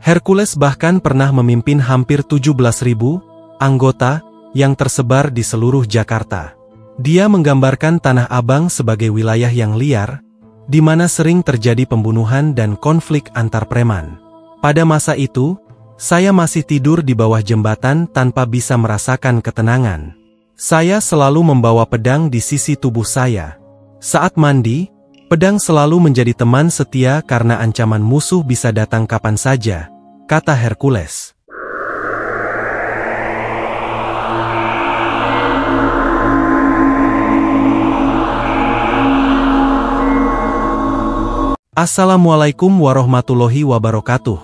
Hercules bahkan pernah memimpin hampir 17.000 anggota yang tersebar di seluruh Jakarta. Dia menggambarkan Tanah Abang sebagai wilayah yang liar, di mana sering terjadi pembunuhan dan konflik antar preman. Pada masa itu, saya masih tidur di bawah jembatan tanpa bisa merasakan ketenangan. Saya selalu membawa pedang di sisi tubuh saya. Saat mandi, pedang selalu menjadi teman setia karena ancaman musuh bisa datang kapan saja, kata Hercules. Assalamualaikum warahmatullahi wabarakatuh.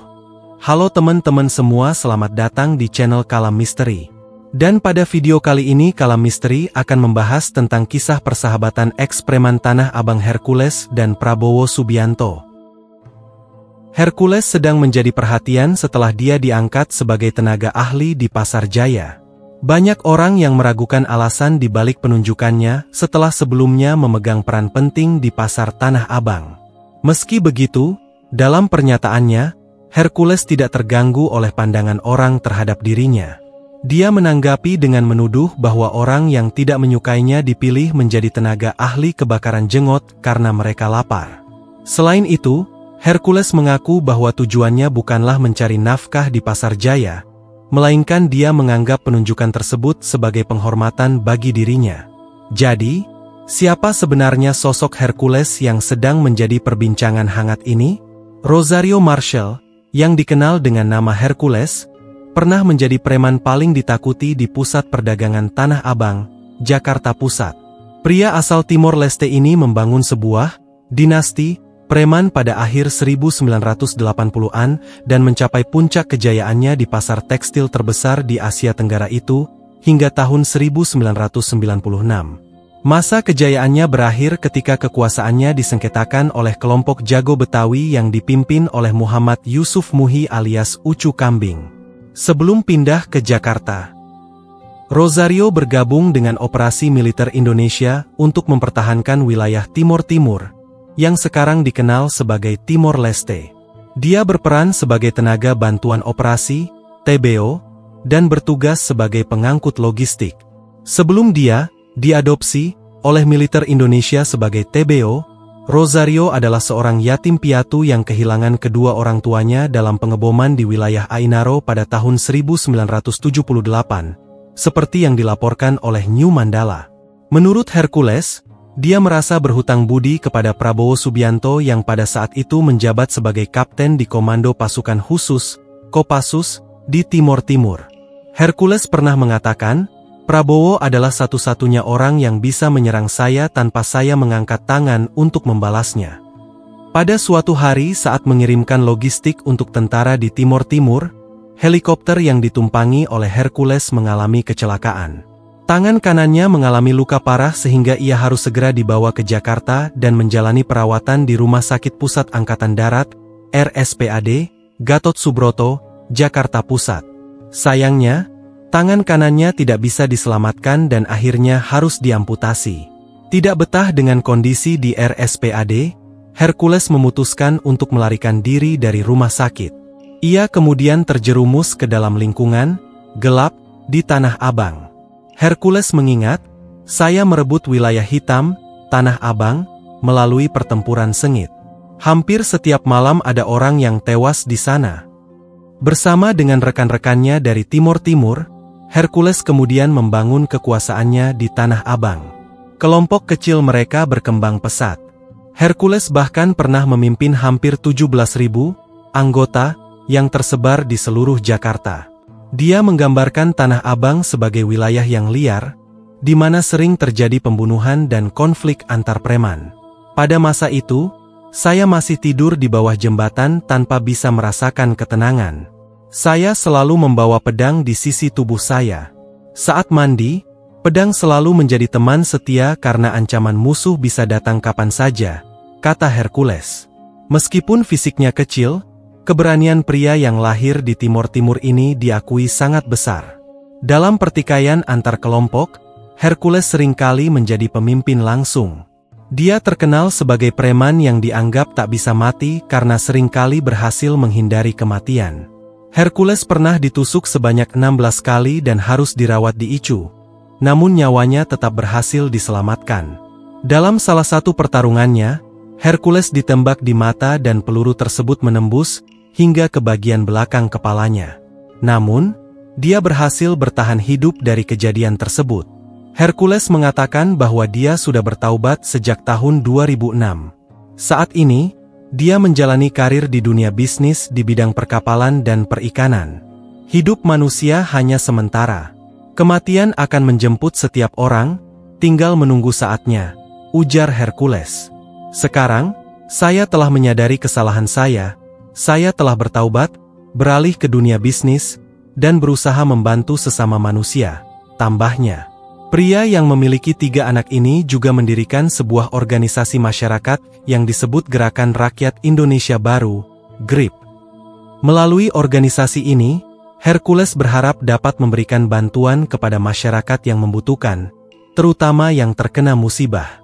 Halo teman-teman semua, selamat datang di channel Kalam Misteri. Dan pada video kali ini Kalam Misteri akan membahas tentang kisah persahabatan ex-preman Tanah Abang Hercules dan Prabowo Subianto. Hercules sedang menjadi perhatian setelah dia diangkat sebagai tenaga ahli di Pasar Jaya. Banyak orang yang meragukan alasan di balik penunjukannya setelah sebelumnya memegang peran penting di Pasar Tanah Abang. Meski begitu, dalam pernyataannya, Hercules tidak terganggu oleh pandangan orang terhadap dirinya. Dia menanggapi dengan menuduh bahwa orang yang tidak menyukainya dipilih menjadi tenaga ahli kebakaran jengot karena mereka lapar. Selain itu, Hercules mengaku bahwa tujuannya bukanlah mencari nafkah di Pasar Jaya, melainkan dia menganggap penunjukan tersebut sebagai penghormatan bagi dirinya. Jadi, siapa sebenarnya sosok Hercules yang sedang menjadi perbincangan hangat ini? Rosario Marshall, yang dikenal dengan nama Hercules, pernah menjadi preman paling ditakuti di Pusat Perdagangan Tanah Abang, Jakarta Pusat. Pria asal Timor Leste ini membangun sebuah dinasti preman pada akhir 1980-an dan mencapai puncak kejayaannya di pasar tekstil terbesar di Asia Tenggara itu hingga tahun 1996. Masa kejayaannya berakhir ketika kekuasaannya disengketakan oleh kelompok jago Betawi yang dipimpin oleh Muhammad Yusuf Muhi alias Ucu Kambing. Sebelum pindah ke Jakarta, Rosario bergabung dengan Operasi Militer Indonesia untuk mempertahankan wilayah Timor Timur, yang sekarang dikenal sebagai Timor Leste. Dia berperan sebagai tenaga bantuan operasi, TBO, dan bertugas sebagai pengangkut logistik. Sebelum dia diadopsi oleh militer Indonesia sebagai TBO, Rosario adalah seorang yatim piatu yang kehilangan kedua orang tuanya dalam pengeboman di wilayah Ainaro pada tahun 1978, seperti yang dilaporkan oleh New Mandala. Menurut Hercules, dia merasa berhutang budi kepada Prabowo Subianto yang pada saat itu menjabat sebagai kapten di Komando Pasukan Khusus, Kopassus, di Timor Timur. Hercules pernah mengatakan, Prabowo adalah satu-satunya orang yang bisa menyerang saya tanpa saya mengangkat tangan untuk membalasnya. Pada suatu hari saat mengirimkan logistik untuk tentara di Timor Timur, helikopter yang ditumpangi oleh Hercules mengalami kecelakaan. Tangan kanannya mengalami luka parah sehingga ia harus segera dibawa ke Jakarta dan menjalani perawatan di Rumah Sakit Pusat Angkatan Darat, RSPAD, Gatot Subroto, Jakarta Pusat. Sayangnya, tangan kanannya tidak bisa diselamatkan dan akhirnya harus diamputasi. Tidak betah dengan kondisi di RSPAD, Hercules memutuskan untuk melarikan diri dari rumah sakit. Ia kemudian terjerumus ke dalam lingkungan gelap di Tanah Abang. Hercules mengingat, saya merebut wilayah hitam, Tanah Abang, melalui pertempuran sengit. Hampir setiap malam ada orang yang tewas di sana. Bersama dengan rekan-rekannya dari Timor Timur, Hercules kemudian membangun kekuasaannya di Tanah Abang. Kelompok kecil mereka berkembang pesat. Hercules bahkan pernah memimpin hampir 17.000 anggota yang tersebar di seluruh Jakarta. Dia menggambarkan Tanah Abang sebagai wilayah yang liar, di mana sering terjadi pembunuhan dan konflik antar preman. Pada masa itu, saya masih tidur di bawah jembatan tanpa bisa merasakan ketenangan. Saya selalu membawa pedang di sisi tubuh saya. Saat mandi, pedang selalu menjadi teman setia karena ancaman musuh bisa datang kapan saja, kata Hercules. Meskipun fisiknya kecil, keberanian pria yang lahir di Timor Timur ini diakui sangat besar. Dalam pertikaian antar kelompok, Hercules seringkali menjadi pemimpin langsung. Dia terkenal sebagai preman yang dianggap tak bisa mati karena seringkali berhasil menghindari kematian. Hercules pernah ditusuk sebanyak 16 kali dan harus dirawat di ICU. Namun nyawanya tetap berhasil diselamatkan. Dalam salah satu pertarungannya, Hercules ditembak di mata dan peluru tersebut menembus hingga ke bagian belakang kepalanya. Namun, dia berhasil bertahan hidup dari kejadian tersebut. Hercules mengatakan bahwa dia sudah bertaubat sejak tahun 2006. Saat ini, dia menjalani karir di dunia bisnis di bidang perkapalan dan perikanan. Hidup manusia hanya sementara. Kematian akan menjemput setiap orang, tinggal menunggu saatnya, ujar Hercules. Sekarang, saya telah menyadari kesalahan saya telah bertaubat, beralih ke dunia bisnis, dan berusaha membantu sesama manusia, tambahnya. Pria yang memiliki 3 anak ini juga mendirikan sebuah organisasi masyarakat yang disebut Gerakan Rakyat Indonesia Baru, GRIP. Melalui organisasi ini, Hercules berharap dapat memberikan bantuan kepada masyarakat yang membutuhkan, terutama yang terkena musibah.